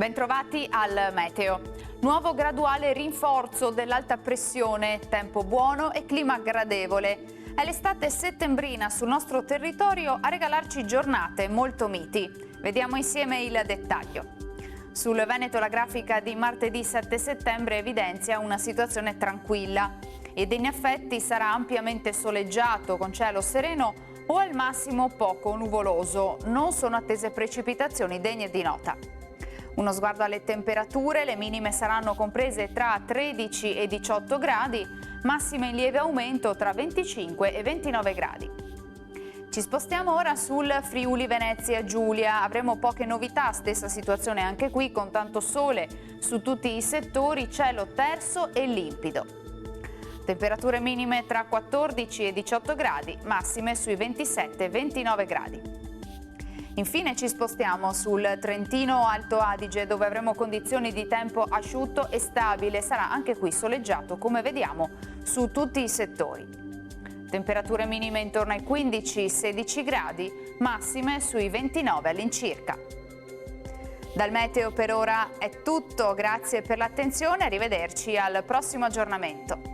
Bentrovati al meteo. Nuovo graduale rinforzo dell'alta pressione, tempo buono e clima gradevole. È l'estate settembrina sul nostro territorio a regalarci giornate molto miti. Vediamo insieme il dettaglio. Sul Veneto la grafica di martedì 7 settembre evidenzia una situazione tranquilla ed in effetti sarà ampiamente soleggiato con cielo sereno o al massimo poco nuvoloso. Non sono attese precipitazioni degne di nota. Uno sguardo alle temperature, le minime saranno comprese tra 13 e 18 gradi, massime in lieve aumento tra 25 e 29 gradi. Ci spostiamo ora sul Friuli Venezia Giulia, avremo poche novità, stessa situazione anche qui con tanto sole su tutti i settori, cielo terso e limpido. Temperature minime tra 14 e 18 gradi, massime sui 27 e 29 gradi. Infine ci spostiamo sul Trentino Alto Adige dove avremo condizioni di tempo asciutto e stabile, sarà anche qui soleggiato come vediamo su tutti i settori. Temperature minime intorno ai 15-16 gradi, massime sui 29 all'incirca. Dal meteo per ora è tutto, grazie per l'attenzione, arrivederci al prossimo aggiornamento.